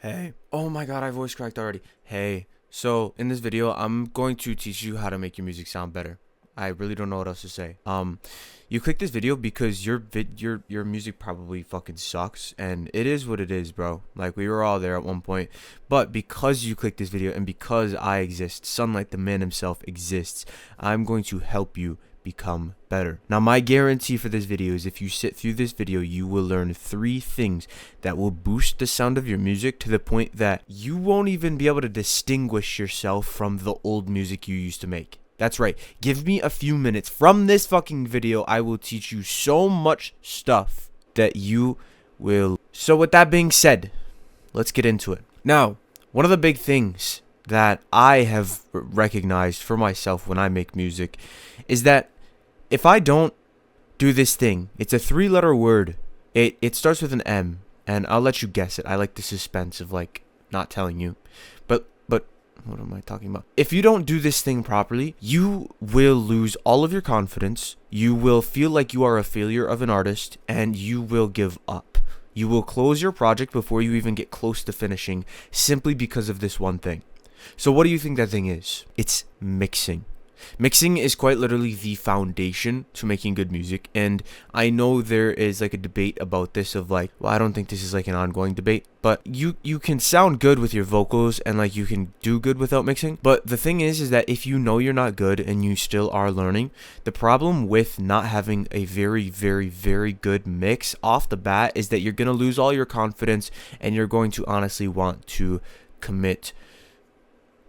Hey. Oh my god, I voice cracked already. Hey. So, in this video, I'm going to teach you how to make your music sound better. I really don't know what else to say. You click this video because your music probably fucking sucks, and it is what it is, bro. Like, we were all there at one point. But because you click this video and because I exist, Sunlight the man himself exists, I'm going to help you become better. Now, my guarantee for this video is if you sit through this video, you will learn 3 things that will boost the sound of your music to the point that you won't even be able to distinguish yourself from the old music you used to make. That's right. Give me a few minutes. From this fucking video, I will teach you so much stuff that you will. So with that being said, let's get into it. Now, one of the big things that I have recognized for myself when I make music is that if I don't do this thing, it's a 3-letter word. It starts with an M, and I'll let you guess it. I like the suspense of like not telling you. But what am I talking about? If you don't do this thing properly, you will lose all of your confidence. You will feel like you are a failure of an artist, and you will give up. You will close your project before you even get close to finishing simply because of this one thing. So what do you think that thing is? It's mixing. Mixing is quite literally the foundation to making good music, and I know there is like a debate about this of like, well, I don't think this is like an ongoing debate, but you can sound good with your vocals and like you can do good without mixing. But the thing is that if you know you're not good and you still are learning, the problem with not having a very good mix off the bat is that you're going to lose all your confidence and you're going to honestly want to commit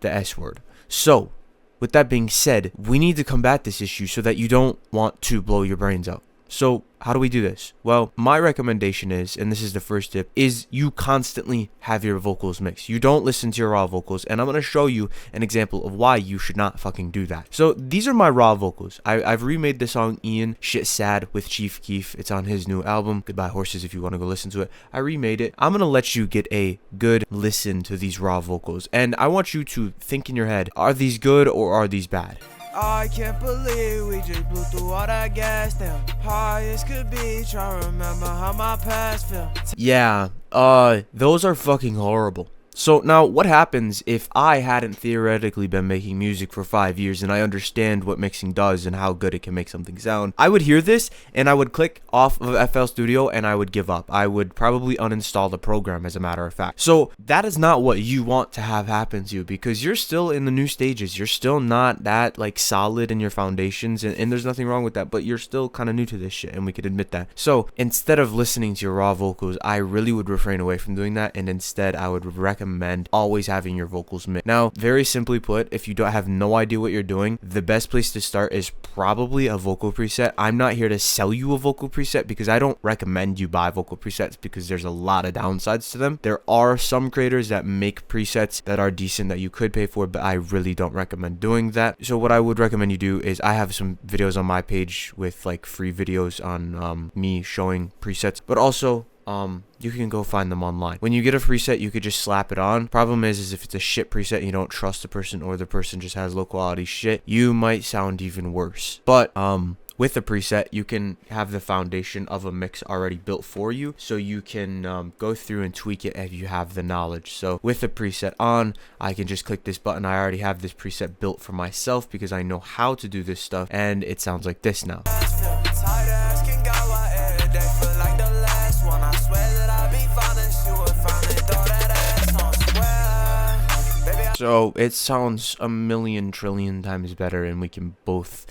the S word. So with that being said, we need to combat this issue so that you don't want to blow your brains out. So how do we do this? Well, my recommendation is, and this is the first tip, is you constantly have your vocals mixed. You don't listen to your raw vocals, and I'm going to show you an example of why you should not fucking do that. So these are my raw vocals. I've remade the song Ian Shit Sad with Chief Keef. It's on his new album, Goodbye Horses, if you want to go listen to it. I remade it. I'm going to let you get a good listen to these raw vocals, and I want you to think in your head, are these good or are these bad? I can't believe we just blew through all that gas down. High as could be, try to remember how my past felt. Yeah, those are fucking horrible. So now what happens if I hadn't theoretically been making music for 5 years and I understand what mixing does and how good it can make something sound? I would hear this and I would click off of FL Studio and I would give up. I would probably uninstall the program, as a matter of fact. So that is not what you want to have happen to you, because you're still in the new stages. You're still not that like solid in your foundations, and there's nothing wrong with that, but you're still kind of new to this shit, and we could admit that. So instead of listening to your raw vocals, I really would refrain away from doing that, and instead I would recommend always having your vocals mixed. Now, very simply put, if you don't have no idea what you're doing, the best place to start is probably a vocal preset. I'm not here to sell you a vocal preset because I don't recommend you buy vocal presets because there's a lot of downsides to them. There are some creators that make presets that are decent that you could pay for, but I really don't recommend doing that. So what I would recommend you do is, I have some videos on my page with like free videos on me showing presets, but also you can go find them online. When you get a preset, you could just slap it on. Problem is if it's a shit preset and you don't trust the person, or the person just has low quality shit, you might sound even worse. But with a preset, you can have the foundation of a mix already built for you, so you can go through and tweak it if you have the knowledge. So with the preset on, I can just click this button. I already have this preset built for myself because I know how to do this stuff, and it sounds like this now. So it sounds a million trillion times better, and we can both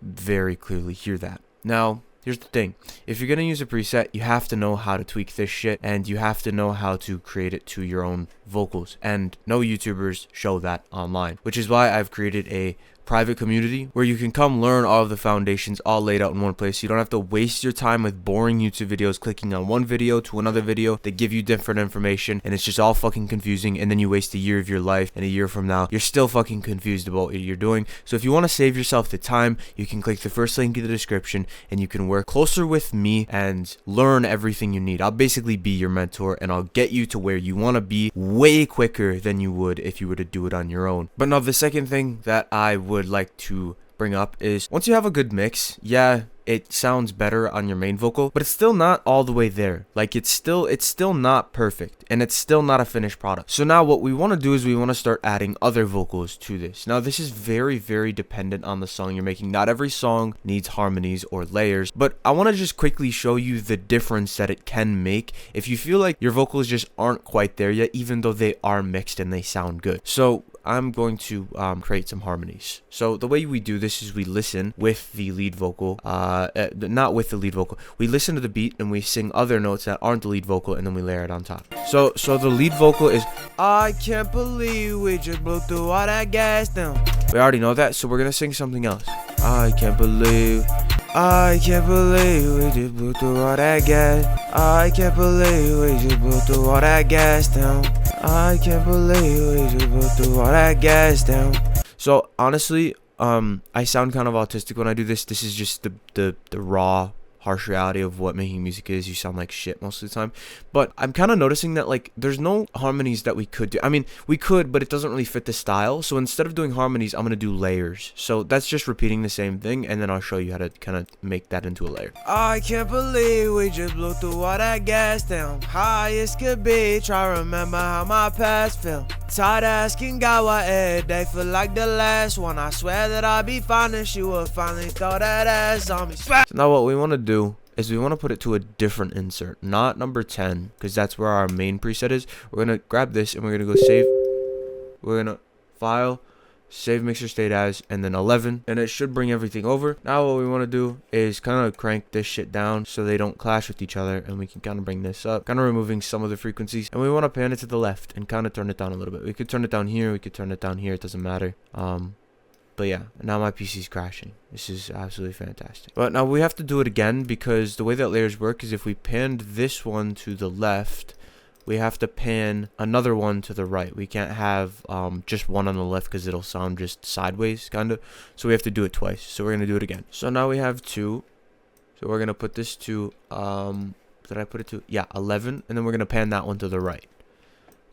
very clearly hear that. Now, here's the thing. If you're going to use a preset, you have to know how to tweak this shit, and you have to know how to create it to your own vocals. And no YouTubers show that online, which is why I've created a private community where you can come learn all of the foundations all laid out in one place. You don't have to waste your time with boring YouTube videos, clicking on one video to another video. They give you different information, and it's just all fucking confusing, and then you waste a year of your life, and a year from now you're still fucking confused about what you're doing. So if you want to save yourself the time, you can click the first link in the description and you can work closer with me and learn everything you need. I'll basically be your mentor, and I'll get you to where you want to be way quicker than you would if you were to do it on your own. But now, the second thing that I would like to bring up is, once you have a good mix, yeah, it sounds better on your main vocal, but it's still not all the way there. Like it's still not perfect, and it's still not a finished product. So now what we want to do is we want to start adding other vocals to this. Now this is very, very dependent on the song you're making. Not every song needs harmonies or layers, but I want to just quickly show you the difference that it can make if you feel like your vocals just aren't quite there yet, even though they are mixed and they sound good. So I'm going to create some harmonies. So the way we do this is we listen with the lead vocal, not with the lead vocal. We listen to the beat and we sing other notes that aren't the lead vocal, and then we layer it on top. So the lead vocal is, I can't believe we just blew through all that gas down. we already know that, so we're gonna sing something else. I can't believe we just blew through all that gas. I can't believe we just blew through all that gas down. I can't believe we just blew through all that gas down. So honestly, I sound kind of autistic when I do this. This is just the raw, harsh reality of what making music is. You sound like shit most of the time. But I'm kind of noticing that like there's no harmonies that we could do. I mean, we could, but it doesn't really fit the style. So instead of doing harmonies, I'm gonna do layers. So that's just repeating the same thing, and then I'll show you how to kind of make that into a layer. I can't believe we just blew through all that gas down. High as could be, try to remember how my past felt. Tired asking God why every day feel like the last one. I swear that I'd be fine if she would finally throw that ass on me. So now what we want to do is we want to put it to a different insert, not number 10, because that's where our main preset is. We're going to grab this and we're going to go save. We're going to file, save mixer state as, and then 11, and it should bring everything over. Now what we want to do is kind of crank this shit down so they don't clash with each other, and we can kind of bring this up, kind of removing some of the frequencies, and we want to pan it to the left and kind of turn it down a little bit. We could turn it down here, we could turn it down here, it doesn't matter. But yeah, now my PC's crashing. This is absolutely fantastic. But now we have to do it again, because the way that layers work is if we panned this one to the left, we have to pan another one to the right. We can't have just one on the left, because it'll sound just sideways kind of. So we have to do it twice. So we're going to do it again. So now we have 2. So we're going to put this to, did I put it to? Yeah, 11. And then we're going to pan that one to the right.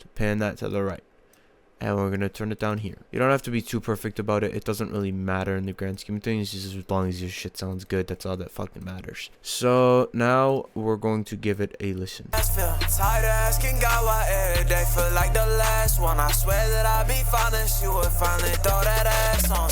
So pan that to the right. And we're going to turn it down here. You don't have to be too perfect about it. It doesn't really matter in the grand scheme of things. Just as long as your shit sounds good, that's all that fucking matters. So now we're going to give it a listen. Tired asking God why every day feel like the last one. I swear that I'd be fine if she would finally throw that ass on.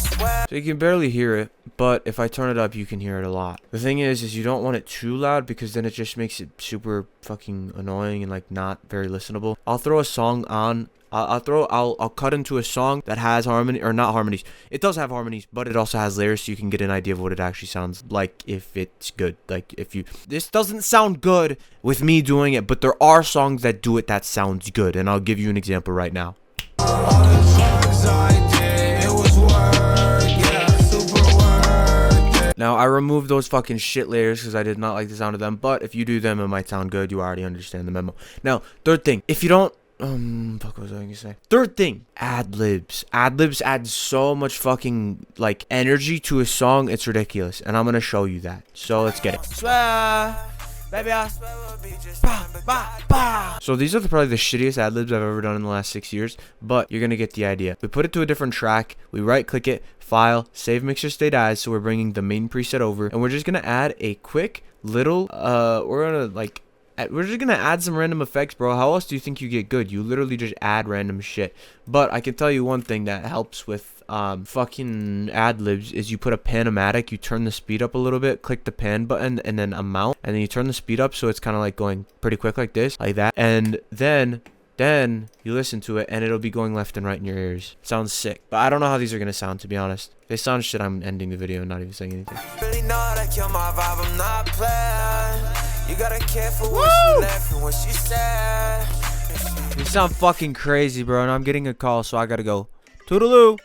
So you can barely hear it, but if I turn it up, you can hear it a lot. The thing is you don't want it too loud, because then it just makes it super fucking annoying and like not very listenable. I'll throw a song on. I'll cut into a song that has harmony, or not harmonies. It does have harmonies, but it also has layers, so you can get an idea of what it actually sounds like if it's good. Like this doesn't sound good with me doing it, but there are songs that do it that sounds good, and I'll give you an example right now. Now, I removed those fucking shit layers because I did not like the sound of them, but if you do them, it might sound good. You already understand the memo. Now, third thing, if you don't, fuck, what was I gonna say? Third thing, ad-libs. Ad-libs add so much fucking, like, energy to a song, it's ridiculous. And I'm gonna show you that. So, let's get it. Swear, baby, I swear we'll be just bah. So, these are probably the shittiest ad-libs I've ever done in the last 6 years, but you're gonna get the idea. We put it to a different track, we right-click it, file, save mixer state as, so we're bringing the main preset over, and we're just gonna add a quick little, we're just gonna add some random effects, bro. How else do you think you get good? You literally just add random shit. But I can tell you one thing that helps with fucking ad-libs is you put a pan-o-matic, you turn the speed up a little bit, click the pan button, and then amount, and then you turn the speed up so it's kind of like going pretty quick like this, like that, and then you listen to it and it'll be going left and right in your ears. Sounds sick. But I don't know how these are gonna sound, to be honest. If they sound shit, I'm ending the video and not even saying anything. Really know that kill my vibe, I'm not playing. You gotta care for what she left and what she said. You sound fucking crazy, bro, and I'm getting a call, so I gotta go. Toodaloo!